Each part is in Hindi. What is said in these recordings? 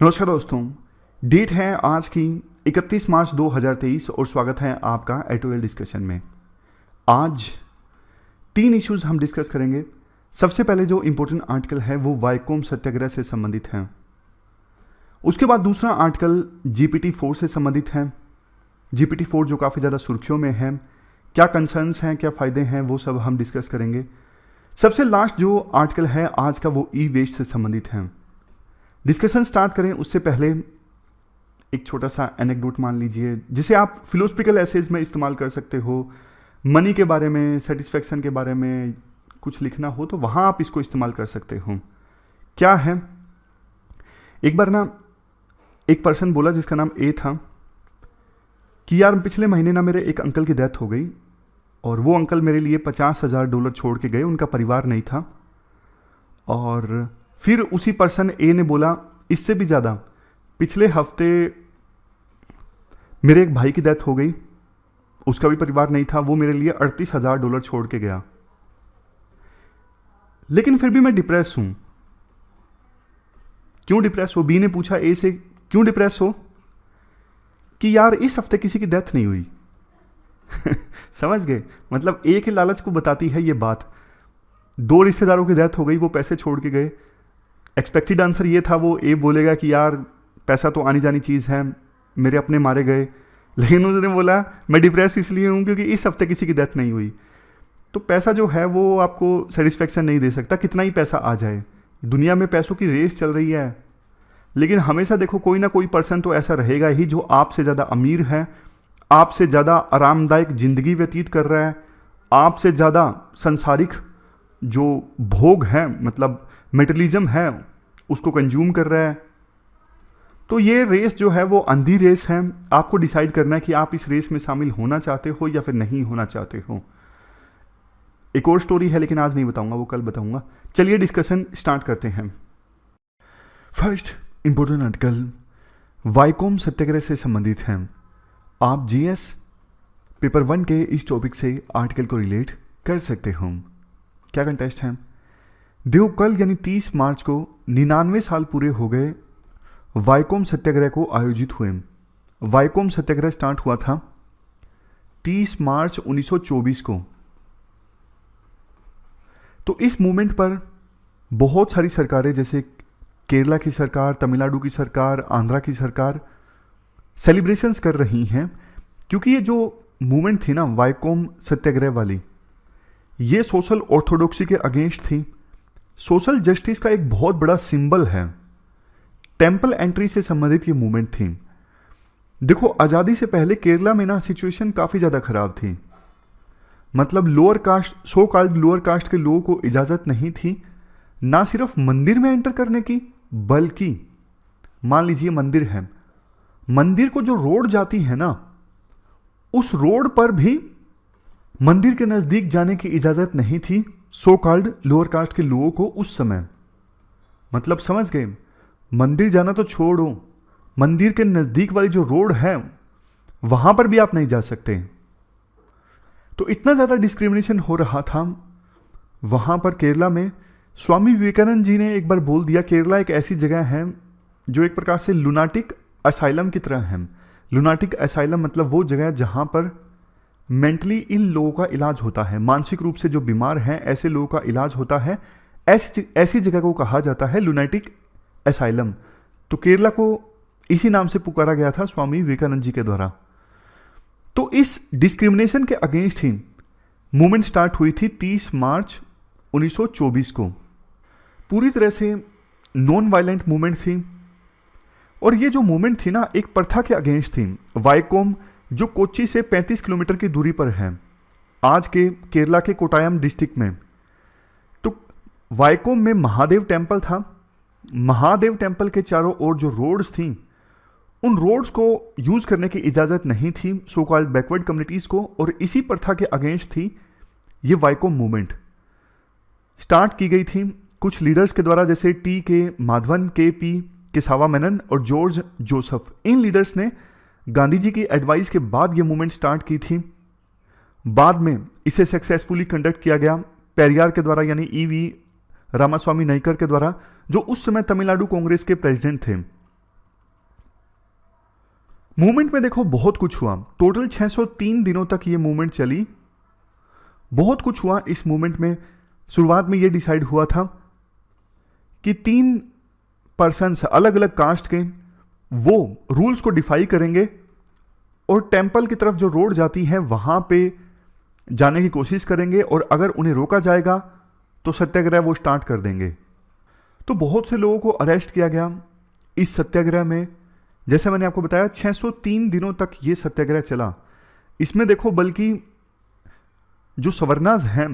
नमस्कार दोस्तों। डेट है आज की 31 मार्च 2023 और स्वागत है आपका एटोएल डिस्कशन में। आज 3 इश्यूज हम डिस्कस करेंगे। सबसे पहले जो इंपॉर्टेंट आर्टिकल है वो वाइकोम सत्याग्रह से संबंधित है। उसके बाद दूसरा आर्टिकल GPT-4 से संबंधित है। GPT-4 जो काफ़ी ज़्यादा सुर्खियों में है, क्या कंसर्न्स हैं, क्या फ़ायदे हैं, वो सब हम डिस्कस करेंगे। सबसे लास्ट जो आर्टिकल है आज का वो ई वेस्ट से संबंधित है। डिस्कशन स्टार्ट करें उससे पहले एक छोटा सा एनेक्डोट मान लीजिए, जिसे आप फिलोसफिकल एसेज में इस्तेमाल कर सकते हो। मनी के बारे में, सेटिस्फेक्शन के बारे में कुछ लिखना हो तो वहाँ आप इसको इस्तेमाल कर सकते हो। क्या है, एक बार ना एक पर्सन बोला जिसका नाम ए था कि यार पिछले महीने ना मेरे एक अंकल की डेथ हो गई और वो अंकल मेरे लिए $50,000 छोड़ के गए, उनका परिवार नहीं था। और फिर उसी पर्सन ए ने बोला इससे भी ज़्यादा, पिछले हफ्ते मेरे एक भाई की डेथ हो गई, उसका भी परिवार नहीं था, वो मेरे लिए $38,000 छोड़ के गया, लेकिन फिर भी मैं डिप्रेस हूं। क्यों डिप्रेस हो? बी ने पूछा ए से, क्यों डिप्रेस हो? कि यार इस हफ्ते किसी की डेथ नहीं हुई। समझ गए? मतलब ए के लालच को बताती है ये बात। 2 रिश्तेदारों की डेथ हो गई, वो पैसे छोड़ के गए। एक्सपेक्टेड आंसर ये था, वो ए बोलेगा कि यार पैसा तो आनी जानी चीज़ है, मेरे अपने मारे गए, लेकिन उसने बोला मैं डिप्रेस इसलिए हूँ क्योंकि इस हफ्ते किसी की डेथ नहीं हुई। तो पैसा जो है वो आपको सेटिस्फेक्शन नहीं दे सकता, कितना ही पैसा आ जाए। दुनिया में पैसों की रेस चल रही है, लेकिन हमेशा देखो कोई ना कोई पर्सन तो ऐसा रहेगा ही जो आपसे ज़्यादा अमीर है, आपसे ज़्यादा आरामदायक ज़िंदगी व्यतीत कर रहा है, आपसे ज़्यादा संसारिक जो भोग है, मतलब मेटलिज्म है, उसको कंज्यूम कर रहा है। तो ये रेस जो है वो अंधी रेस है। आपको डिसाइड करना है कि आप इस रेस में शामिल होना चाहते हो या फिर नहीं होना चाहते हो। एक और स्टोरी है लेकिन आज नहीं बताऊंगा, वो कल बताऊंगा। चलिए डिस्कशन स्टार्ट करते हैं। फर्स्ट इंपोर्टेंट आर्टिकल वाइकोम सत्याग्रह से संबंधित है। आप जीएस पेपर 1 के इस टॉपिक से आर्टिकल को रिलेट कर सकते हो। क्या कंटेस्ट है? देखो, कल यानी 30 मार्च को 99 साल पूरे हो गए वाइकोम सत्याग्रह को आयोजित हुए। वाइकोम सत्याग्रह स्टार्ट हुआ था 30 मार्च 1924 को। तो इस मूवमेंट पर बहुत सारी सरकारें, जैसे केरला की सरकार, तमिलनाडु की सरकार, आंध्रा की सरकार सेलिब्रेशंस कर रही हैं, क्योंकि ये जो मूवमेंट थी ना वाइकोम सत्याग्रह वाली, ये सोशल ऑर्थोडॉक्सी के अगेंस्ट थी। सोशल जस्टिस का एक बहुत बड़ा सिंबल है। टेंपल एंट्री से संबंधित ये मूवमेंट थी। देखो, आज़ादी से पहले केरला में ना सिचुएशन काफ़ी ज़्यादा खराब थी। मतलब lower caste, so called lower caste के लोगों को इजाज़त नहीं थी ना सिर्फ मंदिर में एंटर करने की, बल्कि मान लीजिए मंदिर है, मंदिर को जो रोड जाती है ना, उस रोड पर भी मंदिर के नज़दीक जाने की इजाज़त नहीं थी सो कॉल्ड लोअर कास्ट के लोगों को उस समय। मतलब समझ गए? मंदिर जाना तो छोड़ो, मंदिर के नज़दीक वाली जो रोड है वहाँ पर भी आप नहीं जा सकते। तो इतना ज़्यादा डिस्क्रिमिनेशन हो रहा था वहाँ पर केरला में। स्वामी विवेकानंद जी ने एक बार बोल दिया, केरला एक ऐसी जगह है जो एक प्रकार से लुनाटिक असाइलम की तरह है। लुनाटिक असाइलम मतलब वो जगह जहाँ पर मेंटली इल लोगों का इलाज होता है, मानसिक रूप से जो बीमार हैं ऐसे लोगों का इलाज होता है। ऐसी जगह को कहा जाता है लुनाटिक असाइलम। तो केरला को इसी नाम से पुकारा गया था स्वामी विवेकानंद जी के द्वारा। तो इस डिस्क्रिमिनेशन के अगेंस्ट ही मूवमेंट स्टार्ट हुई थी 30 मार्च 1924 को। पूरी तरह से नॉन वायलेंट मूवमेंट थी, और ये जो मूवमेंट थी ना एक प्रथा के अगेंस्ट थी। वाइकोम जो कोच्चि से 35 किलोमीटर की दूरी पर है, आज के केरला के कोटायम डिस्ट्रिक्ट में। तो वाइकोम में महादेव टेम्पल था। महादेव टेम्पल के चारों ओर जो रोड्स थी, उन रोड्स को यूज करने की इजाज़त नहीं थी सो कॉल्ड बैकवर्ड कम्युनिटीज़ को, और इसी प्रथा के अगेंस्ट थी ये वाइकोम मूवमेंट। स्टार्ट की गई थी कुछ लीडर्स के द्वारा, जैसे के माधवन, पी केसावा मेनन और जॉर्ज जोसेफ। इन लीडर्स ने गांधी जी की एडवाइस के बाद ये मूवमेंट स्टार्ट की थी। बाद में इसे सक्सेसफुली कंडक्ट किया गया पेरियार के द्वारा, यानी ईवी रामास्वामी नाइकर के द्वारा, जो उस समय तमिलनाडु कांग्रेस के प्रेसिडेंट थे। मूवमेंट में देखो बहुत कुछ हुआ, टोटल 603 दिनों तक ये मूवमेंट चली। बहुत कुछ हुआ इस मूवमेंट में। शुरुआत में ये डिसाइड हुआ था कि 3 पर्सन्स अलग अलग कास्ट के वो रूल्स को डिफाई करेंगे और टेंपल की तरफ जो रोड जाती है वहां पे जाने की कोशिश करेंगे, और अगर उन्हें रोका जाएगा तो सत्याग्रह वो स्टार्ट कर देंगे। तो बहुत से लोगों को अरेस्ट किया गया इस सत्याग्रह में। जैसे मैंने आपको बताया 603 दिनों तक ये सत्याग्रह चला। इसमें देखो बल्कि जो सवर्णास हैं,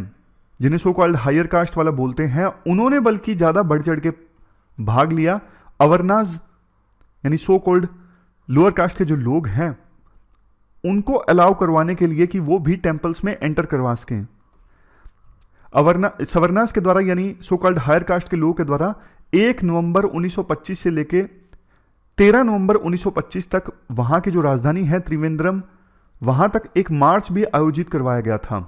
जिन्हें सो कॉल्ड हायर कास्ट वाला बोलते हैं, उन्होंने बल्कि ज्यादा बढ़ चढ़ के भाग लिया। अवर्णास यानी सो कॉल्ड लोअर कास्ट के जो लोग हैं उनको अलाउ करवाने के लिए कि वो भी टेंपल्स में एंटर करवा सकें। सवर्णास के द्वारा यानी सो कॉल्ड हायर कास्ट के लोगों के द्वारा 1 नवंबर 1925 से लेके 13 नवंबर 1925 तक वहां की जो राजधानी है त्रिवेंद्रम, वहां तक एक मार्च भी आयोजित करवाया गया था।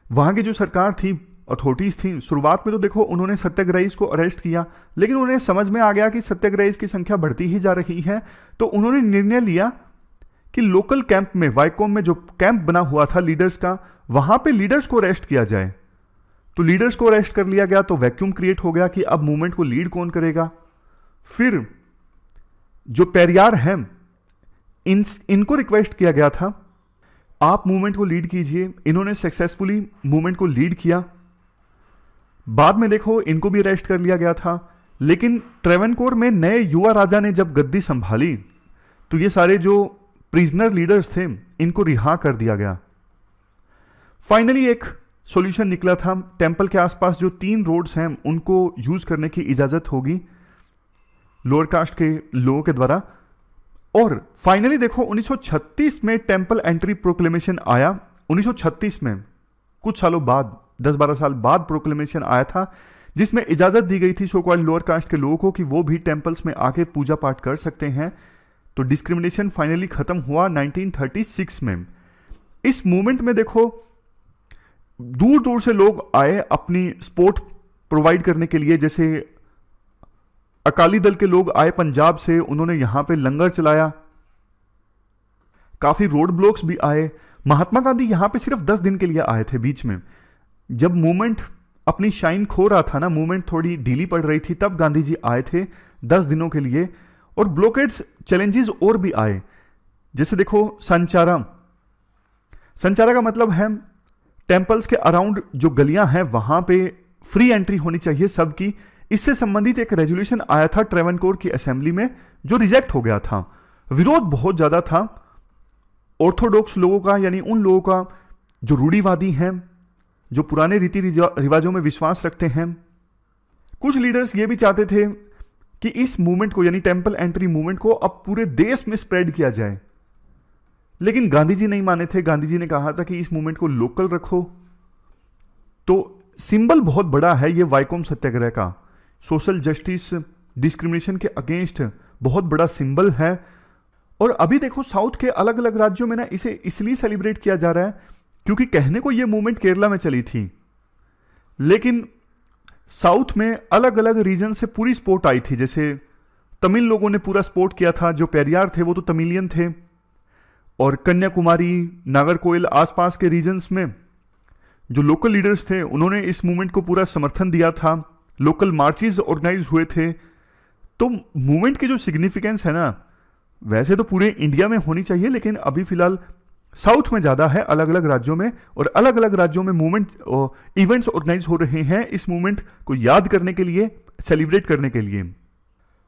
वहां की जो सरकार थी, अथॉरिटीज थी, शुरुआत में तो देखो उन्होंने सत्याग्रहीज को अरेस्ट किया, लेकिन उन्हें समझ में आ गया कि सत्याग्रहीज की संख्या बढ़ती ही जा रही है। तो उन्होंने निर्णय लिया कि लोकल कैंप में, वाइकोम में जो कैंप बना हुआ था लीडर्स का, वहां पे लीडर्स को अरेस्ट किया जाए। तो लीडर्स को अरेस्ट कर लिया गया, तो वैक्यूम क्रिएट हो गया कि अब मूवमेंट को लीड कौन करेगा। फिर जो पेरियार हैं इनको रिक्वेस्ट किया गया था आप मूवमेंट को लीड कीजिए। इन्होंने सक्सेसफुली मूवमेंट को लीड किया। बाद में देखो इनको भी अरेस्ट कर लिया गया था, लेकिन ट्रेवनकोर में नए युवा राजा ने जब गद्दी संभाली तो ये सारे जो प्रिजनर लीडर्स थे इनको रिहा कर दिया गया। फाइनली एक सॉल्यूशन निकला था। टेंपल के आसपास जो 3 रोड्स हैं उनको यूज करने की इजाजत होगी लोअर कास्ट के लोगों के द्वारा। और फाइनली देखो 1936 में टेंपल एंट्री प्रोक्लेमेशन आया। 1936 में कुछ सालों बाद, 10-12 साल बाद प्रोक्लेमेशन आया था, जिसमें इजाजत दी गई थी सो कॉल्ड लोअर कास्ट के लोगों को कि वो भी टेंपल्स में आके पूजा पाठ कर सकते हैं। तो डिस्क्रिमिनेशन फाइनली खत्म हुआ 1936 में। इस मूवमेंट में देखो दूर दूर से लोग आए अपनी सपोर्ट प्रोवाइड करने के लिए। जैसे अकाली दल के लोग आए पंजाब से, उन्होंने यहां पे लंगर चलाया। काफी रोड ब्लॉक्स भी आए। महात्मा गांधी यहां पे सिर्फ 10 दिन के लिए आए थे। बीच में जब मूवमेंट अपनी शाइन खो रहा था ना, मूवमेंट थोड़ी ढीली पड़ रही थी, तब गांधी जी आए थे 10 दिनों के लिए। और ब्लॉकेड्स चैलेंजेस और भी आए। जैसे देखो संचारा का मतलब है टेंपल्स के अराउंड जो गलियां हैं वहां पे फ्री एंट्री होनी चाहिए सबकी। इससे संबंधित एक रेजोल्यूशन आया था ट्रेवनकोर की असेंबली में, जो रिजेक्ट हो गया था। विरोध बहुत ज्यादा था ऑर्थोडॉक्स लोगों का, यानी उन लोगों का जो रूढ़िवादी हैं, जो पुराने रीति रिवाजों में विश्वास रखते हैं। कुछ लीडर्स ये भी चाहते थे कि इस मूवमेंट को, यानी टेंपल एंट्री मूवमेंट को, अब पूरे देश में स्प्रेड किया जाए। लेकिन गांधी जी नहीं माने थे। गांधी जी ने कहा था कि इस मूवमेंट को लोकल रखो। तो सिंबल बहुत बड़ा है ये वाइकोम सत्याग्रह का। सोशल जस्टिस, डिस्क्रिमिनेशन के अगेंस्ट बहुत बड़ा सिंबल है। और अभी देखो साउथ के अलग अलग राज्यों में ना इसे इसलिए सेलिब्रेट किया जा रहा है क्योंकि कहने को ये मूवमेंट केरला में चली थी, लेकिन साउथ में अलग अलग रीजन से पूरी सपोर्ट आई थी। जैसे तमिल लोगों ने पूरा सपोर्ट किया था, जो पेरियार थे वो तो तमिलियन थे। और कन्याकुमारी, नागरकोइल आसपास के रीजन्स में जो लोकल लीडर्स थे उन्होंने इस मूवमेंट को पूरा समर्थन दिया था। लोकल मार्चेस ऑर्गेनाइज हुए थे। तो मूवमेंट की जो सिग्निफिकेंस है ना, वैसे तो पूरे इंडिया में होनी चाहिए, लेकिन अभी फिलहाल साउथ में ज़्यादा है, अलग अलग राज्यों में। और अलग अलग राज्यों में मूवमेंट इवेंट्स ऑर्गेनाइज हो रहे हैं इस मूवमेंट को याद करने के लिए, सेलिब्रेट करने के लिए।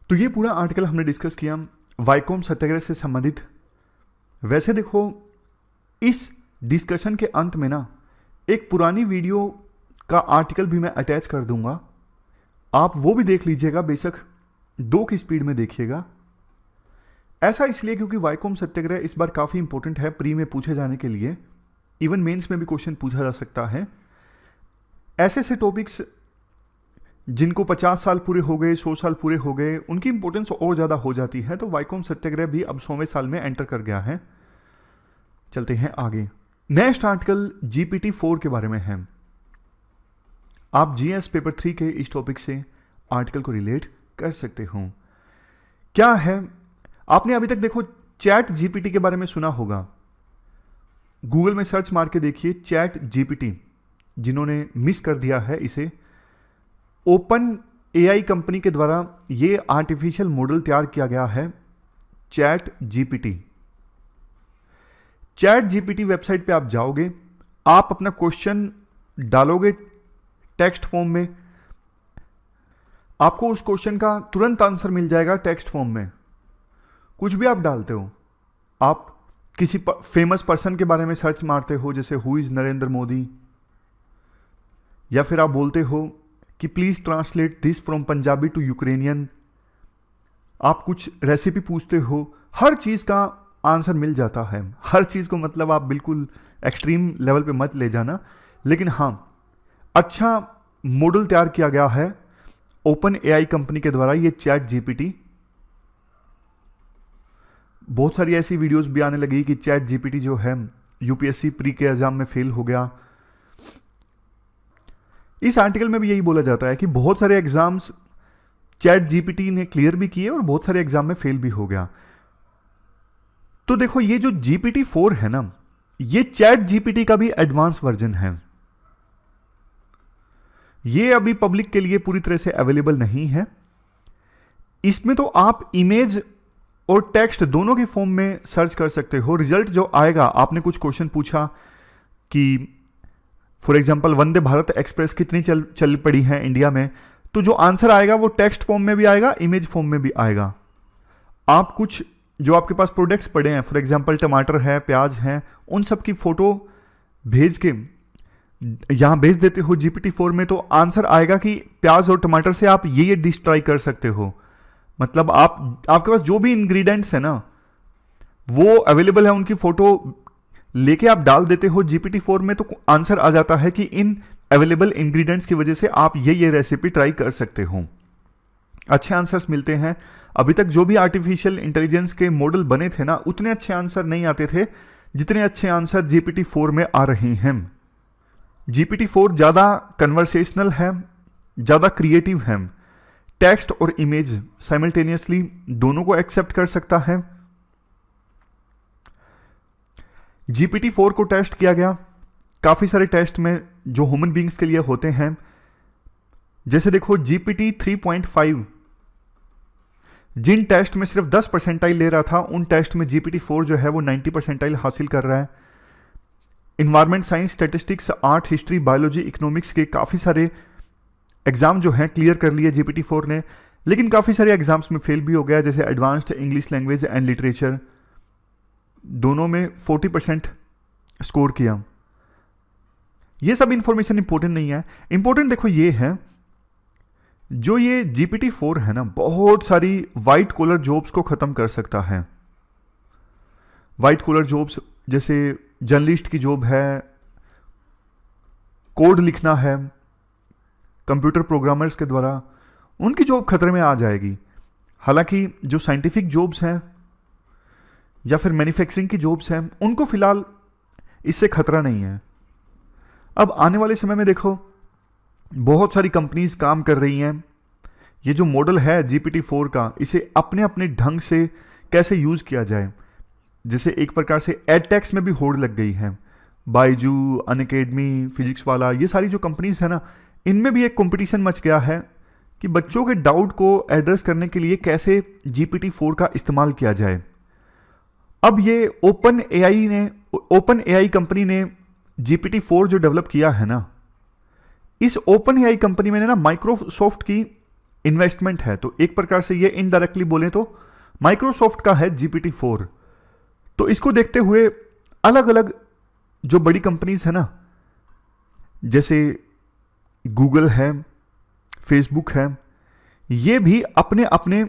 तो ये पूरा आर्टिकल हमने डिस्कस किया वाइकोम सत्याग्रह से संबंधित। वैसे देखो इस डिस्कशन के अंत में ना एक पुरानी वीडियो का आर्टिकल भी मैं अटैच कर दूंगा, आप वो भी देख लीजिएगा। बेशक 2 की स्पीड में देखिएगा। ऐसा इसलिए क्योंकि वाइकोम सत्याग्रह इस बार काफ़ी इंपॉर्टेंट है प्री में पूछे जाने के लिए। इवन मेंस में भी क्वेश्चन पूछा जा सकता है। ऐसे ऐसे टॉपिक्स जिनको 50 साल पूरे हो गए, 100 साल पूरे हो गए, उनकी इंपॉर्टेंस और ज़्यादा हो जाती है। तो वाइकोम सत्याग्रह भी अब 100वें साल में एंटर कर गया है। चलते हैं आगे। नेक्स्ट आर्टिकल GPT 4 के बारे में है। आप GS पेपर 3 के इस टॉपिक से आर्टिकल को रिलेट कर सकते हो। क्या है आपने अभी तक देखो चैट जीपीटी के बारे में सुना होगा, गूगल में सर्च मार के देखिए चैट जीपीटी, जिन्होंने मिस कर दिया है इसे। ओपन एआई कंपनी के द्वारा ये आर्टिफिशियल मॉडल तैयार किया गया है, chat GPT. Chat GPT website पे आप जाओगे, आप अपना क्वेश्चन डालोगे टेक्स्ट फॉर्म में, आपको उस क्वेश्चन का तुरंत आंसर मिल जाएगा टेक्स्ट फॉर्म में। कुछ भी आप डालते हो, आप किसी फेमस पर्सन के बारे में सर्च मारते हो, जैसे हु इज नरेंद्र मोदी, या फिर आप बोलते हो कि please translate this from Punjabi to Ukrainian, आप कुछ रेसिपी पूछते हो, हर चीज का आंसर मिल जाता है। हर चीज को मतलब आप बिल्कुल एक्सट्रीम लेवल पे मत ले जाना, लेकिन हाँ, अच्छा मॉडल तैयार किया गया है ओपन एआई कंपनी के द्वारा, ये चैट जीपीटी। बहुत सारी ऐसी वीडियोस भी आने लगी कि चैट जीपीटी जो है यूपीएससी प्री के एग्जाम में फेल हो गया। इस आर्टिकल में भी यही बोला जाता है कि बहुत सारे एग्जाम्स चैट जीपीटी ने क्लियर भी किए और बहुत सारे एग्जाम में फेल भी हो गया। तो देखो, ये जो जीपीटी 4 है ना, ये चैट जीपीटी का भी एडवांस वर्जन है। ये अभी पब्लिक के लिए पूरी तरह से अवेलेबल नहीं है। इसमें तो आप इमेज और टेक्स्ट दोनों के फॉर्म में सर्च कर सकते हो। रिजल्ट जो आएगा, आपने कुछ क्वेश्चन पूछा कि for example Vande Bharat express कितनी चल पड़ी है इंडिया में, तो जो आंसर आएगा वो टेक्स्ट फॉर्म में भी आएगा, इमेज फॉर्म में भी आएगा। आप कुछ जो आपके पास प्रोडक्ट्स पड़े हैं, फॉर एग्जांपल टमाटर है, प्याज है, उन सब की फोटो भेज के यहां भेज देते हो जीपीटी 4 में, तो आंसर आएगा कि प्याज और टमाटर से आप ये डिश ट्राई कर सकते हो। मतलब आपके पास जो भी इंग्रेडिएंट्स है ना वो अवेलेबल है, उनकी फोटो लेके आप डाल देते हो जीपीटी 4 में, तो आंसर आ जाता है कि इन अवेलेबल इंग्रेडिएंट्स की वजह से आप ये रेसिपी ट्राई कर सकते हो। अच्छे आंसर्स मिलते हैं। अभी तक जो भी आर्टिफिशियल इंटेलिजेंस के मॉडल बने थे ना, उतने अच्छे आंसर नहीं आते थे जितने अच्छे आंसर जीपीटी 4 में आ रहे हैं। जीपीटी 4 ज़्यादा कन्वर्सेशनल है, ज़्यादा क्रिएटिव है, टेक्स्ट और इमेज साइमल्टेनियसली दोनों को एक्सेप्ट कर सकता है। जीपीटी 4 को टेस्ट किया गया काफ़ी सारे टेस्ट में जो ह्यूमन बींग्स के लिए होते हैं। जैसे देखो, जीपीटी 3.5 जिन टेस्ट में सिर्फ 10 परसेंटाइल ले रहा था, उन टेस्ट में जीपीटी 4 जो है वो 90 परसेंटाइल हासिल कर रहा है। Environment science, statistics, art, history, biology, economics के काफ़ी सारे एग्जाम जो हैं क्लियर कर लिए जीपीटी 4 ने, लेकिन काफ़ी सारे एग्जाम्स में फेल भी हो गया, जैसे advanced English language and literature, दोनों में 40% स्कोर किया। ये सब इंफॉर्मेशन इंपॉर्टेंट नहीं है। इंपॉर्टेंट देखो ये है, जो ये जीपीटी 4 है ना, बहुत सारी वाइट कॉलर जॉब्स को खत्म कर सकता है। वाइट कॉलर जॉब्स जैसे जर्नलिस्ट की जॉब है, कोड लिखना है कंप्यूटर प्रोग्रामर्स के द्वारा, उनकी जॉब खतरे में आ जाएगी। हालांकि जो साइंटिफिक जॉब्स हैं या फिर मैन्युफैक्चरिंग की जॉब्स हैं, उनको फिलहाल इससे खतरा नहीं है। अब आने वाले समय में देखो, बहुत सारी कंपनीज काम कर रही हैं। ये जो मॉडल है जीपीटी 4 का, इसे अपने अपने ढंग से कैसे यूज़ किया जाए। जैसे एक प्रकार से एडटेक्स में भी होड़ लग गई है, बायजू, अनअकैडमी, फिजिक्स वाला, ये सारी जो कंपनीज है ना, इनमें भी एक कंपटीशन मच गया है कि बच्चों के डाउट को एड्रेस करने के लिए कैसे जीपीटी 4 का इस्तेमाल किया जाए। अब ये ओपन एआई कंपनी ने जीपीटी 4 जो डेवलप किया है ना, इस ओपन एआई कंपनी में ना माइक्रोसॉफ्ट की इन्वेस्टमेंट है, तो एक प्रकार से ये इनडायरेक्टली बोले तो माइक्रोसॉफ्ट का है जीपीटी 4। तो इसको देखते हुए अलग अलग जो बड़ी कंपनीज है ना, जैसे गूगल है, फेसबुक है, ये भी अपने अपने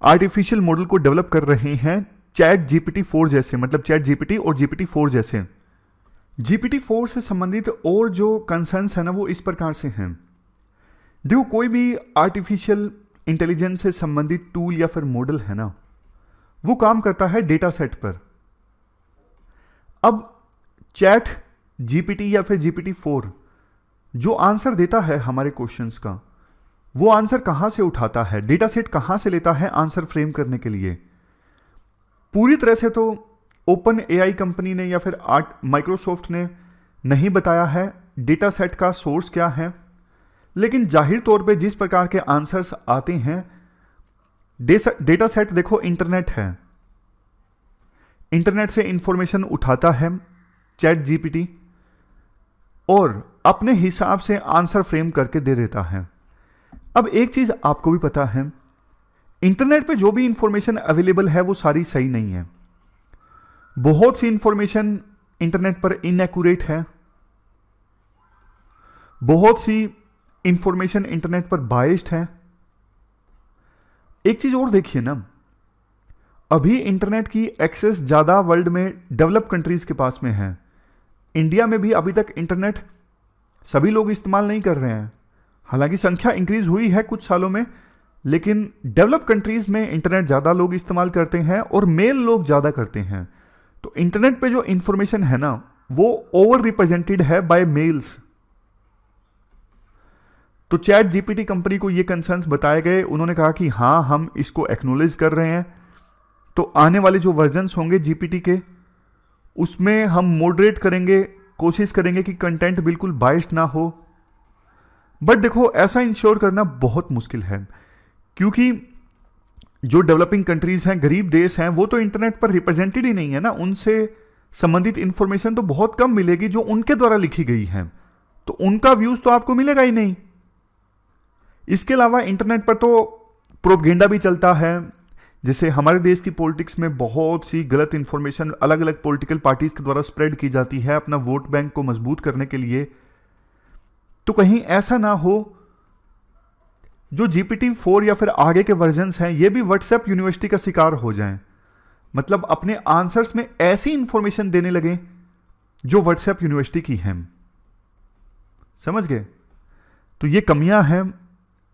आर्टिफिशियल मॉडल को डेवलप कर रहे हैं चैट जीपीटी 4 जैसे, मतलब चैट जीपीटी और जीपीटी 4 जैसे। जीपीटी 4 से संबंधित और जो कंसर्न्स है ना, वो इस प्रकार से हैं। देखो, कोई भी आर्टिफिशियल इंटेलिजेंस से संबंधित टूल या फिर मॉडल है ना, वो काम करता है डेटा सेट पर। अब चैट जीपीटी या फिर जीपीटी 4 जो आंसर देता है हमारे क्वेश्चंस का, वो आंसर कहां से उठाता है, डेटा सेट कहां से लेता है आंसर फ्रेम करने के लिए, पूरी तरह से तो ओपन एआई कंपनी ने या फिर माइक्रोसॉफ्ट ने नहीं बताया है डेटा सेट का सोर्स क्या है, लेकिन जाहिर तौर पे जिस प्रकार के आंसर्स आते हैं, डेटा सेट देखो इंटरनेट है, इंटरनेट से इंफॉर्मेशन उठाता है चैट जीपीटी और अपने हिसाब से आंसर फ्रेम करके दे देता है। अब एक चीज आपको भी पता है, इंटरनेट पे जो भी इंफॉर्मेशन अवेलेबल है वो सारी सही नहीं है। बहुत सी इंफॉर्मेशन इंटरनेट पर इनएक्यूरेट है, बहुत सी इंफॉर्मेशन इंटरनेट पर बायस्ड है। एक चीज और देखिए ना, अभी इंटरनेट की एक्सेस ज्यादा वर्ल्ड में डेवलप कंट्रीज के पास में है। इंडिया में भी अभी तक इंटरनेट सभी लोग इस्तेमाल नहीं कर रहे हैं, हालांकि संख्या इंक्रीज हुई है कुछ सालों में, लेकिन डेवलप कंट्रीज में इंटरनेट ज्यादा लोग इस्तेमाल करते हैं और मेल लोग ज्यादा करते हैं। तो इंटरनेट पे जो इंफॉर्मेशन है ना, वो ओवर रिप्रेजेंटेड है बाय मेल्स। तो चैट जीपीटी कंपनी को ये कंसर्न्स बताए गए, उन्होंने कहा कि हाँ हम इसको एक्नॉलेज कर रहे हैं, तो आने वाले जो वर्जन्स होंगे जीपीटी के उसमें हम मॉडरेट करेंगे, कोशिश करेंगे कि कंटेंट बिल्कुल बायस्ड ना हो। बट देखो ऐसा इंश्योर करना बहुत मुश्किल है, क्योंकि जो डेवलपिंग कंट्रीज हैं, गरीब देश हैं, वो तो इंटरनेट पर रिप्रेजेंटेड ही नहीं है ना, उनसे संबंधित इंफॉर्मेशन तो बहुत कम मिलेगी जो उनके द्वारा लिखी गई है, तो उनका व्यूज तो आपको मिलेगा ही नहीं। इसके अलावा इंटरनेट पर तो प्रोपगेंडा भी चलता है, जैसे हमारे देश की पॉलिटिक्स में बहुत सी गलत इंफॉर्मेशन अलग अलग पॉलिटिकल पार्टीज के द्वारा स्प्रेड की जाती है अपना वोट बैंक को मजबूत करने के लिए। तो कहीं ऐसा ना हो जो GPT-4 या फिर आगे के वर्जन्स हैं ये भी व्हाट्सएप यूनिवर्सिटी का शिकार हो जाएं, मतलब अपने आंसर्स में ऐसी इंफॉर्मेशन देने लगे जो व्हाट्सएप यूनिवर्सिटी की है। समझ गए? तो ये कमियां हैं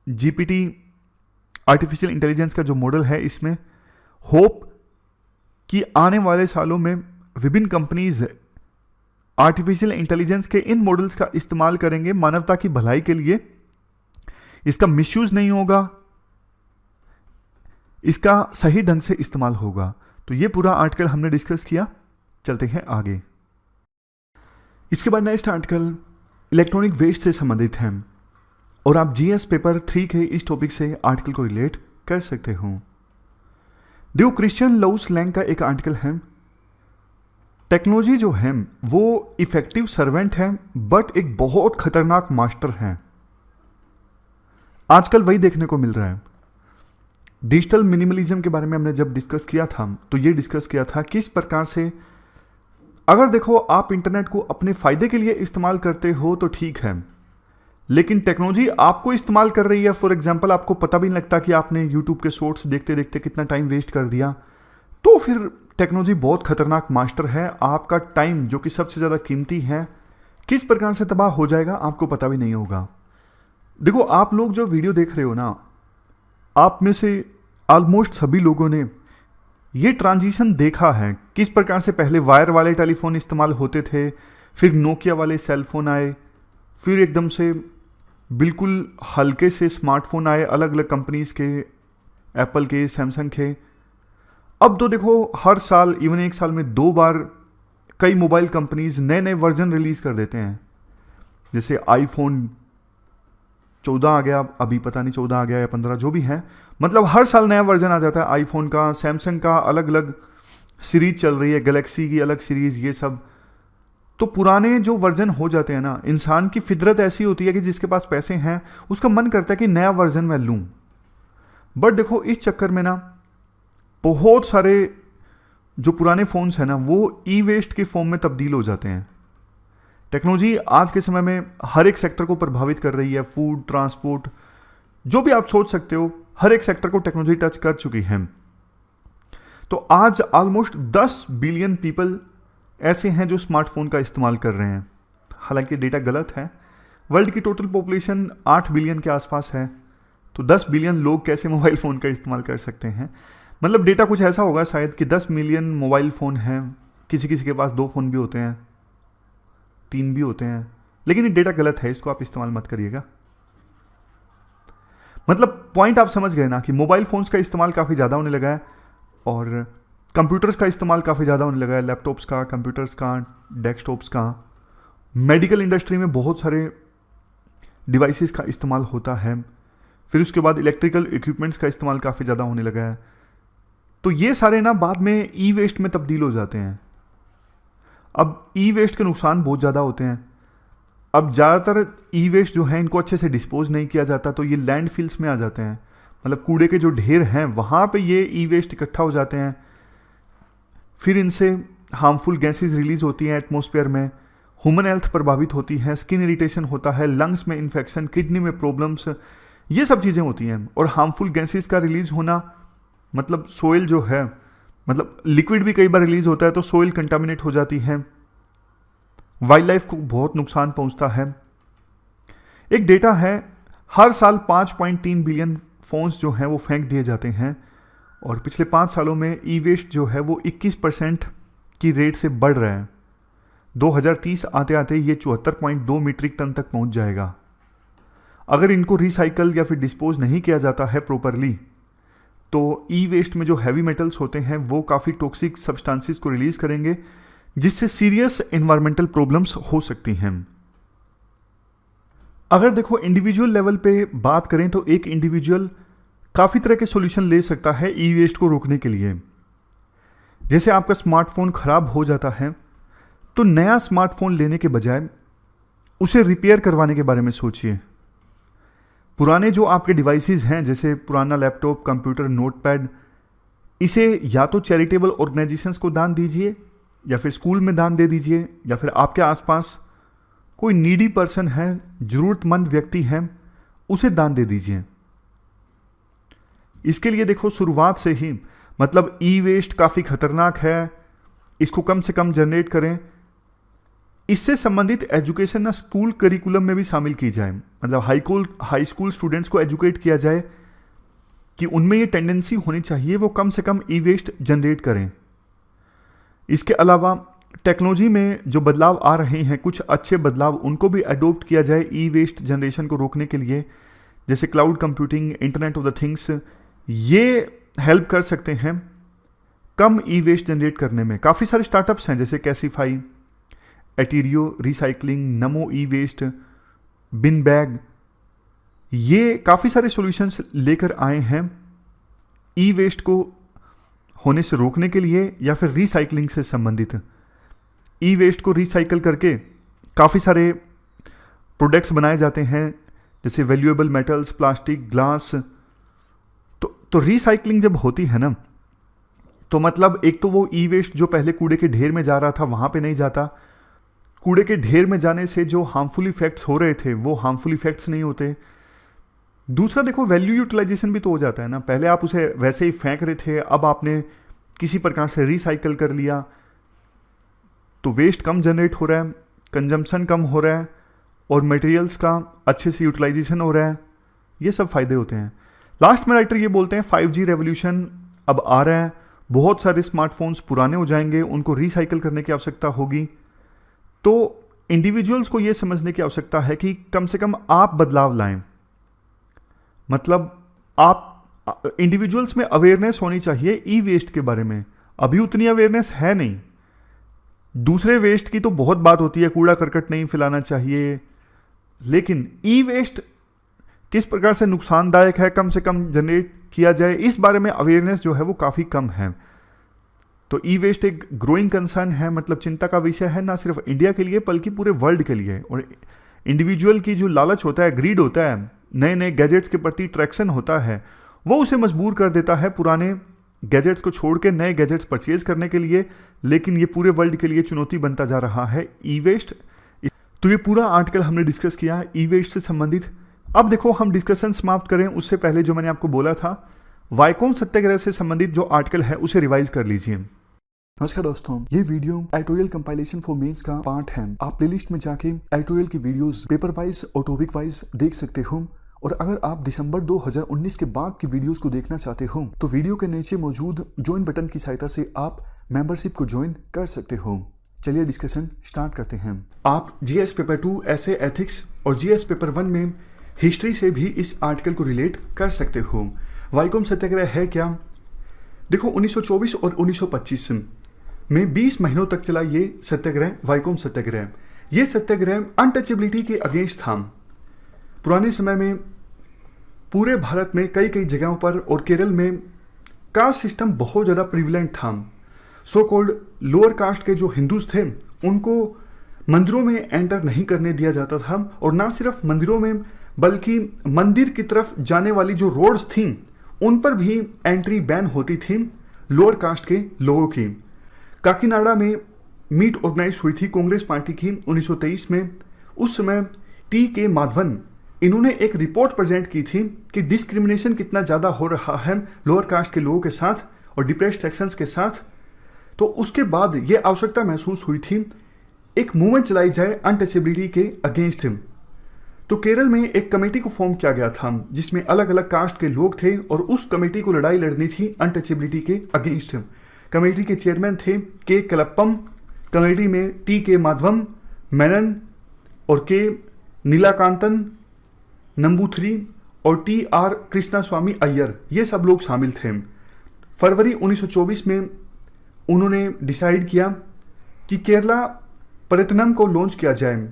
जीपीटी आर्टिफिशियल इंटेलिजेंस का जो मॉडल है इसमें। होप कि आने वाले सालों में विभिन्न कंपनीज आर्टिफिशियल इंटेलिजेंस के इन मॉडल्स का इस्तेमाल करेंगे मानवता की भलाई के लिए, इसका मिसयूज नहीं होगा, इसका सही ढंग से इस्तेमाल होगा। तो ये पूरा आर्टिकल हमने डिस्कस किया, चलते हैं आगे। इसके बाद नेक्स्ट आर्टिकल इलेक्ट्रॉनिक वेस्ट से संबंधित है और आप जीएस पेपर 3 के इस टॉपिक से आर्टिकल को रिलेट कर सकते हो। देखो क्रिश्चियन लाउस लैंग का एक आर्टिकल है, टेक्नोलॉजी जो है वो इफेक्टिव सर्वेंट है बट एक बहुत खतरनाक मास्टर है। आजकल वही देखने को मिल रहा है। डिजिटल मिनिमलिज्म के बारे में हमने जब डिस्कस किया था तो ये डिस्कस किया था किस प्रकार से अगर देखो आप इंटरनेट को अपने फायदे के लिए इस्तेमाल करते हो तो ठीक है, लेकिन टेक्नोलॉजी आपको इस्तेमाल कर रही है। फॉर एग्जांपल आपको पता भी नहीं लगता कि आपने यूट्यूब के शॉर्ट्स देखते देखते कितना टाइम वेस्ट कर दिया, तो फिर टेक्नोलॉजी बहुत खतरनाक मास्टर है। आपका टाइम जो कि सबसे ज़्यादा कीमती है किस प्रकार से तबाह हो जाएगा आपको पता भी नहीं होगा। देखो आप लोग जो वीडियो देख रहे हो ना, आप में से ऑलमोस्ट सभी लोगों ने ये ट्रांजिशन देखा है, किस प्रकार से पहले वायर वाले टेलीफोन इस्तेमाल होते थे, फिर नोकिया वाले सेलफोन आए, फिर एकदम से बिल्कुल हल्के से स्मार्टफोन आए अलग अलग कंपनीज के, एप्पल के, सैमसंग के। अब तो देखो हर साल इवन एक साल में 2 बार कई मोबाइल कंपनीज नए नए वर्जन रिलीज कर देते हैं। जैसे आईफोन 14 आ गया, अभी पता नहीं 14 आ गया या 15 जो भी है, मतलब हर साल नया वर्जन आ जाता है आईफोन का। सैमसंग का अलग अलग सीरीज चल रही है, गैलेक्सी की अलग सीरीज, ये सब। तो पुराने जो वर्जन हो जाते हैं ना, इंसान की फितरत ऐसी होती है कि जिसके पास पैसे हैं उसका मन करता है कि नया वर्जन मैं लूं। बट देखो इस चक्कर में ना बहुत सारे जो पुराने फोन्स हैं ना वो ई वेस्ट के फॉर्म में तब्दील हो जाते हैं। टेक्नोलॉजी आज के समय में हर एक सेक्टर को प्रभावित कर रही है, फूड, ट्रांसपोर्ट, जो भी आप सोच सकते हो, हर एक सेक्टर को टेक्नोलॉजी टच कर चुकी है। तो आज ऑलमोस्ट 10 बिलियन पीपल ऐसे हैं जो स्मार्टफोन का इस्तेमाल कर रहे हैं। हालांकि डेटा गलत है, वर्ल्ड की टोटल पॉपुलेशन 8 बिलियन के आसपास है, तो 10 बिलियन लोग कैसे मोबाइल फ़ोन का इस्तेमाल कर सकते हैं। मतलब डेटा कुछ ऐसा होगा शायद कि 10 मिलियन मोबाइल फ़ोन हैं, किसी किसी के पास 2 फ़ोन भी होते हैं, 3 भी होते हैं, लेकिन ये डेटा गलत है, इसको आप इस्तेमाल मत करिएगा। मतलब पॉइंट आप समझ गए ना कि मोबाइल फ़ोन्स का इस्तेमाल काफ़ी ज़्यादा होने लगा है और कंप्यूटर्स का इस्तेमाल काफ़ी ज़्यादा होने लगा है, लैपटॉप्स का, कंप्यूटर्स का, डेस्कटॉप्स का। मेडिकल इंडस्ट्री में बहुत सारे डिवाइसेस का इस्तेमाल होता है। फिर उसके बाद इलेक्ट्रिकल इक्विपमेंट्स का इस्तेमाल काफ़ी ज़्यादा होने लगा है। तो ये सारे ना बाद में ई वेस्ट में तब्दील हो जाते हैं। अब ई वेस्ट के नुकसान बहुत ज़्यादा होते हैं। अब ज़्यादातर ई वेस्ट जो है इनको अच्छे से डिस्पोज नहीं किया जाता, तो ये लैंडफिल्स में आ जाते हैं। मतलब कूड़े के जो ढेर हैं वहाँ पे ये ई वेस्ट इकट्ठा हो जाते हैं। फिर इनसे हार्मफुल गैसेस रिलीज होती हैं एटमॉस्फेयर में, ह्यूमन हेल्थ प्रभावित होती है, स्किन इरिटेशन होता है, लंग्स में इन्फेक्शन, किडनी में प्रॉब्लम्स, ये सब चीज़ें होती हैं। और हार्मफुल गैसेस का रिलीज होना मतलब सोइल जो है, मतलब लिक्विड भी कई बार रिलीज होता है तो सोइल कंटामिनेट हो जाती है, वाइल्ड लाइफ को बहुत नुकसान पहुंचता है। एक डेटा है, हर साल 5.3 बिलियन फोन्स जो हैं वो फेंक दिए जाते हैं, और पिछले 5 सालों में ई वेस्ट जो है वो 21% की रेट से बढ़ रहा है। 2030 आते आते ये 74.2 मीट्रिक टन तक पहुंच जाएगा। अगर इनको रिसाइकल या फिर डिस्पोज नहीं किया जाता है प्रॉपरली, तो ई वेस्ट में जो हैवी मेटल्स होते हैं वो काफ़ी टॉक्सिक सब्सटेंसेस को रिलीज करेंगे, जिससे सीरियस एनवायरमेंटल प्रॉब्लम्स हो सकती हैं। अगर देखो इंडिविजुअल लेवल पे बात करें तो एक इंडिविजुअल काफ़ी तरह के सॉल्यूशन ले सकता है ई वेस्ट को रोकने के लिए। जैसे आपका स्मार्टफोन ख़राब हो जाता है तो नया स्मार्टफोन लेने के बजाय उसे रिपेयर करवाने के बारे में सोचिए। पुराने जो आपके डिवाइसेस हैं, जैसे पुराना लैपटॉप, कंप्यूटर, नोटपैड, इसे या तो चैरिटेबल ऑर्गेनाइजेशंस को दान दीजिए, या फिर स्कूल में दान दे दीजिए, या फिर आपके आसपास कोई नीडी पर्सन है, ज़रूरतमंद व्यक्ति है, उसे दान दे दीजिए। इसके लिए देखो शुरुआत से ही, मतलब ई वेस्ट काफ़ी खतरनाक है, इसको कम से कम जनरेट करें। इससे संबंधित एजुकेशन ना स्कूल करिकुलम में भी शामिल की जाए, मतलब हाई स्कूल स्टूडेंट्स को एजुकेट किया जाए कि उनमें ये टेंडेंसी होनी चाहिए वो कम से कम ई वेस्ट जनरेट करें। इसके अलावा टेक्नोलॉजी में जो बदलाव आ रहे हैं, कुछ अच्छे बदलाव, उनको भी अडोप्ट किया जाए ई वेस्ट जनरेशन को रोकने के लिए, जैसे cloud computing, internet of the things, ये हेल्प कर सकते हैं कम ई वेस्ट जनरेट करने में। काफ़ी सारे स्टार्टअप्स हैं जैसे कैसीफाई, एटीरियो रिसाइकलिंग, नमो ई वेस्ट, बिन बैग, ये काफ़ी सारे सॉल्यूशंस लेकर आए हैं ई वेस्ट को होने से रोकने के लिए या फिर रिसाइकलिंग से संबंधित। ई वेस्ट को रिसाइकल करके काफ़ी सारे प्रोडक्ट्स बनाए जाते हैं, जैसे वैल्यूएबल मेटल्स, प्लास्टिक, ग्लास। तो रिसाइकलिंग जब होती है ना, तो मतलब एक तो वो ई वेस्ट जो पहले कूड़े के ढेर में जा रहा था वहाँ पे नहीं जाता, कूड़े के ढेर में जाने से जो हार्मफुल इफेक्ट्स हो रहे थे वो हार्मफुल इफेक्ट्स नहीं होते। दूसरा देखो वैल्यू यूटिलाइजेशन भी तो हो जाता है ना, पहले आप उसे वैसे ही फेंक रहे थे, अब आपने किसी प्रकार से रिसाइकल कर लिया, तो वेस्ट कम जनरेट हो रहा है, कंजम्पशन कम हो रहा है, और मटेरियल्स का अच्छे से यूटिलाइजेशन हो रहा है। ये सब फायदे होते हैं। लास्ट में राइटर ये बोलते हैं 5G रेवोल्यूशन अब आ रहा है, बहुत सारे स्मार्टफोन्स पुराने हो जाएंगे, उनको रिसाइकल करने की आवश्यकता होगी। तो इंडिविजुअल्स को ये समझने की आवश्यकता है कि कम से कम आप बदलाव लाएं, मतलब आप इंडिविजुअल्स में अवेयरनेस होनी चाहिए ई वेस्ट के बारे में। अभी उतनी अवेयरनेस है नहीं। दूसरे वेस्ट की तो बहुत बात होती है, कूड़ा करकट नहीं फैलाना चाहिए, लेकिन ई वेस्ट किस प्रकार से नुकसानदायक है, कम से कम जनरेट किया जाए, इस बारे में अवेयरनेस जो है वो काफ़ी कम है। तो ई वेस्ट एक ग्रोइंग कंसर्न है, मतलब चिंता का विषय है, ना सिर्फ इंडिया के लिए बल्कि पूरे वर्ल्ड के लिए। और इंडिविजुअल की जो लालच होता है, ग्रीड होता है, नए नए गैजेट्स के प्रति ट्रैक्शन होता है, वो उसे मजबूर कर देता है पुराने गैजेट्स को छोड़ के नए गैजेट्स परचेज करने के लिए। लेकिन ये पूरे वर्ल्ड के लिए चुनौती बनता जा रहा है ई वेस्ट। तो ये पूरा आर्टिकल हमने डिस्कस किया ई वेस्ट से संबंधित। अब देखो हम डिस्कशन समाप्त करें उससे पहले जो मैंने आपको बोला था, वाइकोम सत्याग्रह से संबंधित जो आर्टिकल है उसे रिवाइज कर लीजिए। नमस्कार दोस्तों, ये video editorial compilation for mains का पार्ट है। आप प्लेलिस्ट में जाके एडिटोरियल की वीडियोस पेपर वाइज और टॉपिक वाइज देख सकते हो। और अगर आप दिसंबर 2019 के बाद की वीडियोस को देखना चाहते हो तो वीडियो के नीचे मौजूद ज्वाइन बटन की सहायता से आप मेंबरशिप को ज्वाइन कर सकते हो। चलिए डिस्कशन स्टार्ट करते हैं। आप जीएस पेपर 2 ऐसे एथिक्स और जीएस पेपर 1 में हिस्ट्री से भी इस आर्टिकल को रिलेट कर सकते हो। वाइकोम सत्याग्रह है क्या? देखो 1924 और 1925 में 20 महीनों तक चला ये सत्याग्रह, वाइकोम सत्याग्रह। ये सत्याग्रह अनटचेबिलिटी के अगेंस्ट था। पुराने समय में पूरे भारत में कई कई जगहों पर और केरल में कास्ट सिस्टम बहुत ज़्यादा प्रिविलेंट था। सो कॉल्ड लोअर कास्ट के जो हिंदूज थे उनको मंदिरों में एंटर नहीं करने दिया जाता था, और ना सिर्फ मंदिरों में बल्कि मंदिर की तरफ जाने वाली जो रोड्स थी उन पर भी एंट्री बैन होती थी लोअर कास्ट के लोगों की। काकीनाडा में मीट ऑर्गेनाइज हुई थी कांग्रेस पार्टी की 1923 में। उस समय टी.के. माधवन इन्होंने एक रिपोर्ट प्रेजेंट की थी कि डिस्क्रिमिनेशन कितना ज़्यादा हो रहा है लोअर कास्ट के लोगों के साथ और डिप्रेस्ड सेक्शंस के साथ। तो उसके बाद ये आवश्यकता महसूस हुई थी एक मूवमेंट चलाई जाए अनटचेबिलिटी के अगेंस्ट। तो केरल में एक कमेटी को फॉर्म किया गया था जिसमें अलग अलग कास्ट के लोग थे और उस कमेटी को लड़ाई लड़नी थी अनटचेबिलिटी के अगेंस्ट। कमेटी के चेयरमैन थे के कलप्पम, कमेटी में टी.के. माधवम, मेनन और के नीलाकांतन नंबूथरी और टी.आर. कृष्णास्वामी अय्यर, ये सब लोग शामिल थे। फरवरी 1924 में उन्होंने डिसाइड किया कि केरला प्रयत्नम को लॉन्च किया जाए।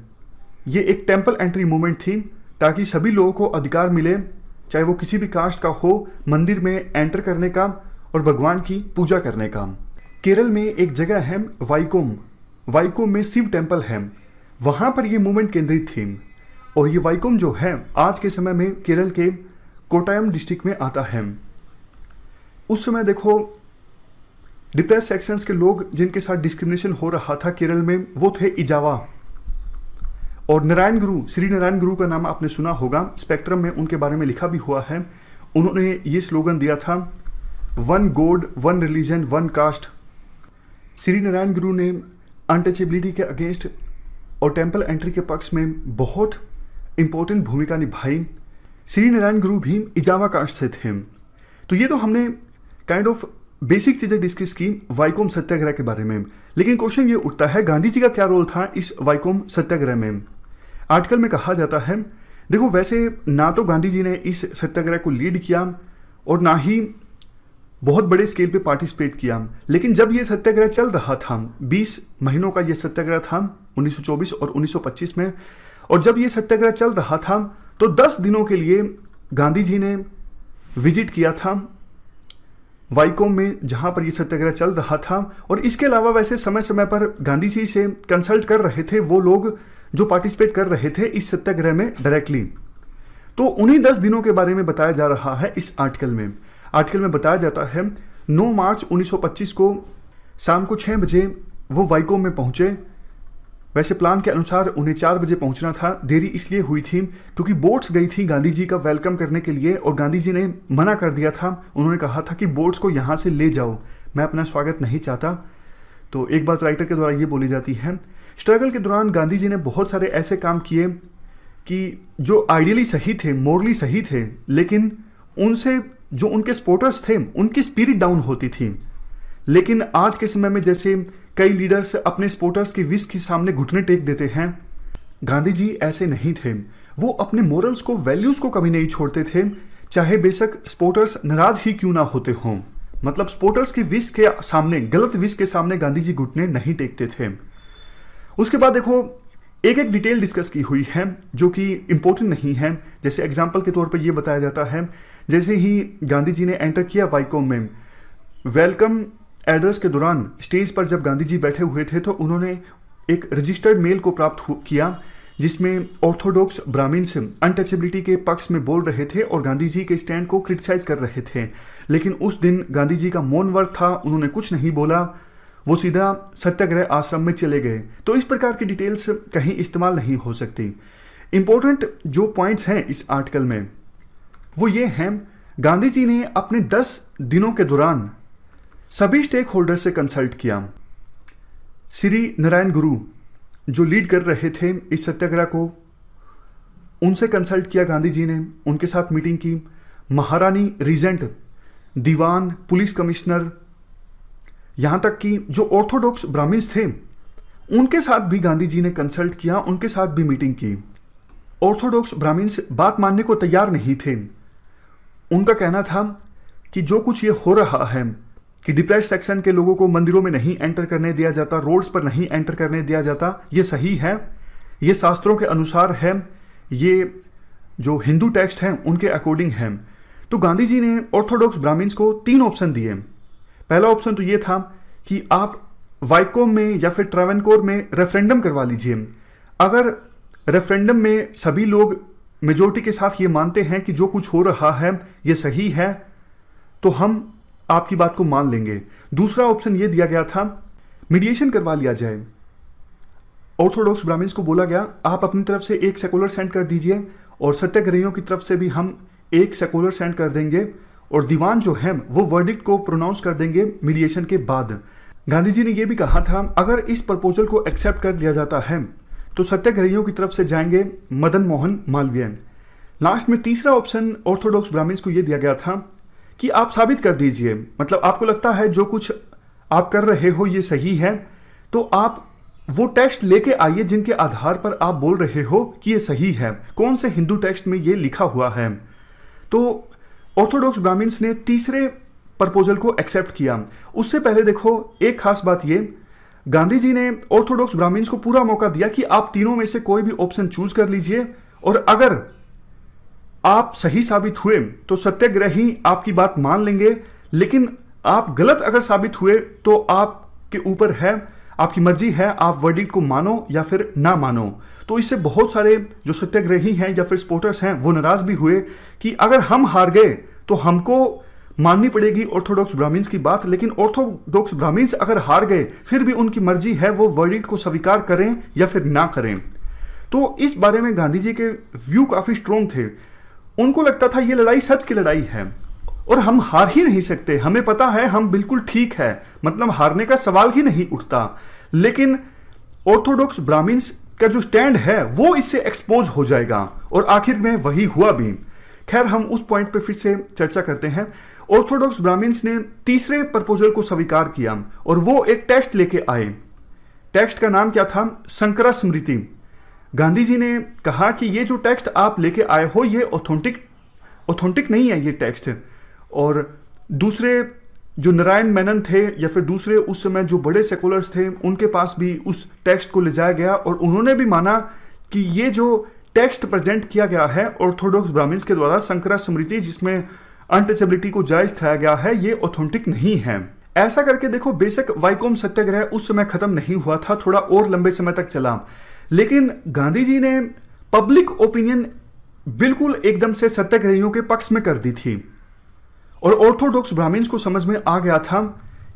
ये एक टेम्पल एंट्री मूवमेंट थी ताकि सभी लोगों को अधिकार मिले, चाहे वो किसी भी कास्ट का हो, मंदिर में एंटर करने का और भगवान की पूजा करने का। केरल में एक जगह है वाइकोम, वाइकोम में शिव टेम्पल है, वहाँ पर ये मूवमेंट केंद्रित थी। और ये वाइकोम जो है आज के समय में केरल के कोटायम डिस्ट्रिक्ट में आता है। उस समय देखो डिप्रेस सेक्शंस के लोग जिनके साथ डिस्क्रिमिनेशन हो रहा था केरल में वो थे इजावा और नारायण गुरु। श्री नारायण गुरु का नाम आपने सुना होगा, स्पेक्ट्रम में उनके बारे में लिखा भी हुआ है। उन्होंने ये स्लोगन दिया था, one God, one religion, one cast. Shri Narayan गुरु ने अनटचेबिलिटी के अगेंस्ट और टेम्पल एंट्री के पक्ष में बहुत इंपॉर्टेंट भूमिका निभाई। श्री नारायण गुरु भी इजावा कास्ट से थे। तो ये तो हमने काइंड ऑफ बेसिक चीज़ें डिस्कस की वाइकोम सत्याग्रह के बारे में। लेकिन क्वेश्चन ये उठता है गांधी जी का क्या रोल था इस वाइकोम सत्याग्रह में। आर्टिकल में कहा जाता है, देखो वैसे ना तो गांधी जी ने इस सत्याग्रह को लीड किया और ना ही बहुत बड़े स्केल पे पार्टिसिपेट किया, लेकिन जब ये सत्याग्रह चल रहा था, 20 महीनों का ये सत्याग्रह था 1924 और 1925 में, और जब ये सत्याग्रह चल रहा था तो 10 दिनों के लिए गांधी जी ने विजिट किया था वाइकोम में जहाँ पर ये सत्याग्रह चल रहा था। और इसके अलावा वैसे समय समय पर गांधी जी से कंसल्ट कर रहे थे वो लोग जो पार्टिसिपेट कर रहे थे इस सत्याग्रह में डायरेक्टली। तो उन्हीं 10 दिनों के बारे में बताया जा रहा है इस आर्टिकल में। आर्टिकल में बताया जाता है 9 मार्च 1925 को शाम को 6 बजे वो वाइकोम में पहुँचे। वैसे प्लान के अनुसार उन्हें 4 बजे पहुंचना था। देरी इसलिए हुई थी क्योंकि बोट्स गई थी गांधी जी का वेलकम करने के लिए और गांधी जी ने मना कर दिया था। उन्होंने कहा था कि बोट्स को यहाँ से ले जाओ, मैं अपना स्वागत नहीं चाहता। तो एक बात राइटर के द्वारा ये बोली जाती है, स्ट्रगल के दौरान गांधी जी ने बहुत सारे ऐसे काम किए कि जो आइडियली सही थे, मोरली सही थे, लेकिन उनसे जो उनके सपोर्टर्स थे उनकी स्पिरिट डाउन होती थी। लेकिन आज के समय में जैसे कई लीडर्स अपने सपोर्टर्स की विश के सामने घुटने टेक देते हैं, गांधी जी ऐसे नहीं थे। वो अपने मोरल्स को, वैल्यूज़ को कभी नहीं छोड़ते थे, चाहे बेशक सपोर्टर्स नाराज ही क्यों ना होते हों। मतलब सपोर्टर्स की विश के सामने, गलत विश के सामने गांधी जी घुटने नहीं टेकते थे। उसके बाद देखो एक एक डिटेल डिस्कस की हुई है जो कि इंपॉर्टेंट नहीं है। जैसे एग्जाम्पल के तौर पर यह बताया जाता है, जैसे ही गांधी जी ने एंटर किया वाइकोम में, वेलकम एड्रेस के दौरान स्टेज पर जब गांधी जी बैठे हुए थे तो उन्होंने एक रजिस्टर्ड मेल को प्राप्त किया जिसमें ऑर्थोडॉक्स ब्राह्मण्स अनटचेबिलिटी के पक्ष में बोल रहे थे और गांधी जी के स्टैंड को क्रिटिसाइज कर रहे थे। लेकिन उस दिन गांधी जी का मौन व्रत था, उन्होंने कुछ नहीं बोला, वो सीधा सत्याग्रह आश्रम में चले गए। तो इस प्रकार की डिटेल्स कहीं इस्तेमाल नहीं हो सकती। इंपॉर्टेंट जो पॉइंट्स हैं इस आर्टिकल में वो ये हैं, गांधी जी ने अपने 10 दिनों के दौरान सभी स्टेक होल्डर से कंसल्ट किया। श्री नारायण गुरु जो लीड कर रहे थे इस सत्याग्रह को, उनसे कंसल्ट किया गांधी जी ने, उनके साथ मीटिंग की। महारानी रीजेंट, दीवान, पुलिस कमिश्नर, यहाँ तक कि जो ऑर्थोडॉक्स ब्राह्मण्स थे उनके साथ भी गांधी जी ने कंसल्ट किया, उनके साथ भी मीटिंग की। ऑर्थोडॉक्स ब्राह्मण्स बात मानने को तैयार नहीं थे। उनका कहना था कि जो कुछ ये हो रहा है कि डिप्रेस्ड सेक्शन के लोगों को मंदिरों में नहीं एंटर करने दिया जाता, रोड्स पर नहीं एंटर करने दिया जाता, ये सही है, ये शास्त्रों के अनुसार है, ये जो हिंदू टेक्स्ट हैं उनके अकॉर्डिंग है। तो गांधी जी ने ऑर्थोडॉक्स ब्राह्मण्स को 3 ऑप्शन दिए। पहला ऑप्शन तो ये था कि आप वाइकोम में या फिर ट्रावेनकोर में रेफरेंडम करवा लीजिए। अगर रेफरेंडम में सभी लोग मेजोरिटी के साथ ये मानते हैं कि जो कुछ हो रहा है ये सही है, तो हम आपकी बात को मान लेंगे। दूसरा ऑप्शन ये दिया गया था मीडिएशन करवा लिया जाए। ऑर्थोडॉक्स ब्राह्मण्स को बोला गया आप अपनी तरफ से एक सेकुलर सेंड कर दीजिए और सत्याग्रहियों की तरफ से भी हम एक सेकुलर सेंड कर देंगे और दीवान जो है वो वर्डिक्ट को प्रोनाउंस कर देंगे मीडिएशन के बाद। गांधी जी ने यह भी कहा था अगर इस प्रपोजल को एक्सेप्ट कर लिया जाता है तो सत्याग्रहियों की तरफ से जाएंगे मदन मोहन मालवीय। लास्ट में तीसरा ऑप्शन ऑर्थोडॉक्स ब्राह्मण्स को यह दिया गया था कि आप साबित कर दीजिए, मतलब आपको लगता है जो कुछ आप कर रहे हो ये सही है, तो आप वो टेक्स्ट लेके आइए जिनके आधार पर आप बोल रहे हो कि ये सही है, कौन से हिंदू टेक्स्ट में ये लिखा हुआ है। तो ऑर्थोडॉक्स ब्राह्मण्स ने तीसरे प्रपोजल को एक्सेप्ट किया। उससे पहले देखो एक खास बात ये, गांधी जी ने ऑर्थोडॉक्स ब्राह्मण्स को पूरा मौका दिया कि आप तीनों में से कोई भी ऑप्शन चूज कर लीजिए और अगर आप सही साबित हुए तो सत्याग्रही आपकी बात मान लेंगे, लेकिन आप गलत अगर साबित हुए तो आपके ऊपर है, आपकी मर्जी है, आप वर्डिक्ट को मानो या फिर ना मानो। तो इससे बहुत सारे जो सत्याग्रही हैं या फिर सपोर्टर्स हैं वो नाराज भी हुए कि अगर हम हार गए तो हमको माननी पड़ेगी ऑर्थोडॉक्स ब्राह्मण्स की बात, लेकिन ऑर्थोडॉक्स ब्राह्मण्स अगर हार गए फिर भी उनकी मर्जी है वो वर्डिक्ट को स्वीकार करें या फिर ना करें। तो इस बारे में गांधी जी के व्यू काफी स्ट्रॉन्ग थे। उनको लगता था ये लड़ाई सच की लड़ाई है और हम हार ही नहीं सकते, हमें पता है हम बिल्कुल ठीक है, मतलब हारने का सवाल ही नहीं उठता। लेकिन ऑर्थोडॉक्स ब्राह्मण्स का जो स्टैंड है वो इससे एक्सपोज हो जाएगा और आखिर में वही हुआ भी। खैर हम उस पॉइंट पे फिर से चर्चा करते हैं। ऑर्थोडॉक्स ब्राह्मण्स ने तीसरे प्रपोजल को स्वीकार किया और वो एक टेक्स्ट लेके आए। टेक्स्ट का नाम क्या था? शंकरा स्मृति। गांधी जी ने कहा कि ये जो टेक्स्ट आप लेके आए हो ये ऑथेंटिक नहीं है ये टेक्स्ट। और दूसरे जो नारायण मेनन थे या फिर दूसरे उस समय जो बड़े सेकुलर्स थे उनके पास भी उस टेक्स्ट को ले जाया गया और उन्होंने भी माना कि ये जो टेक्स्ट प्रेजेंट किया गया है ऑर्थोडॉक्स ब्राह्मण्स के द्वारा शंकरा स्मृति, जिसमें अनटचेबिलिटी को जायज ठहराया गया है, ये ऑथेंटिक नहीं है। ऐसा करके देखो बेशक वाइकोम सत्याग्रह उस समय खत्म नहीं हुआ था, थोड़ा और लंबे समय तक चला, लेकिन गांधी जी ने पब्लिक ओपिनियन बिल्कुल एकदम से सत्याग्रहियों के पक्ष में कर दी थी और ऑर्थोडॉक्स ब्राह्मण्स को समझ में आ गया था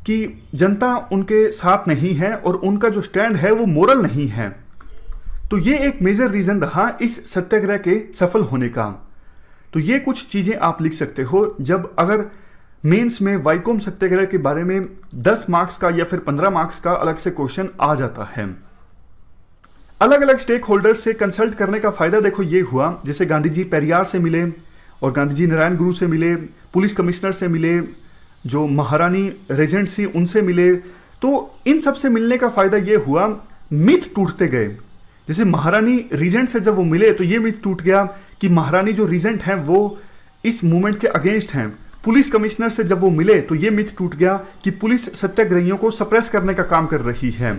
कि जनता उनके साथ नहीं है और उनका जो स्टैंड है वो मोरल नहीं है। तो ये एक मेजर रीजन रहा इस सत्याग्रह के सफल होने का। तो ये कुछ चीजें आप लिख सकते हो जब अगर मेंस में वाइकोम सत्याग्रह के बारे में 10 मार्क्स का या फिर 15 मार्क्स का अलग से क्वेश्चन आ जाता है। अलग अलग स्टेक होल्डर्स से कंसल्ट करने का फायदा देखो ये हुआ, जैसे गांधी जी पेरियार से मिले और गांधी जी नारायण गुरु से मिले, पुलिस कमिश्नर से मिले, जो महारानी रेजेंट थी उनसे मिले। तो इन सब से मिलने का फायदा ये हुआ मिथ टूटते गए। जैसे महारानी रीजेंट से जब वो मिले तो ये मिथ टूट गया कि महारानी जो रीजेंट हैं वो इस मूवमेंट के अगेंस्ट हैं। पुलिस कमिश्नर से जब वो मिले तो ये मिथ टूट गया कि पुलिस सत्याग्रहियों को सप्रेस करने का काम कर रही है।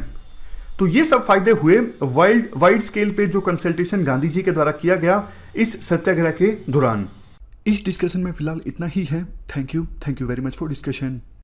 तो ये सब फायदे हुए वाइड स्केल पे जो कंसल्टेशन गांधी जी के द्वारा किया गया इस सत्याग्रह के दौरान। इस डिस्कशन में फिलहाल इतना ही है। Thank you very much for discussion.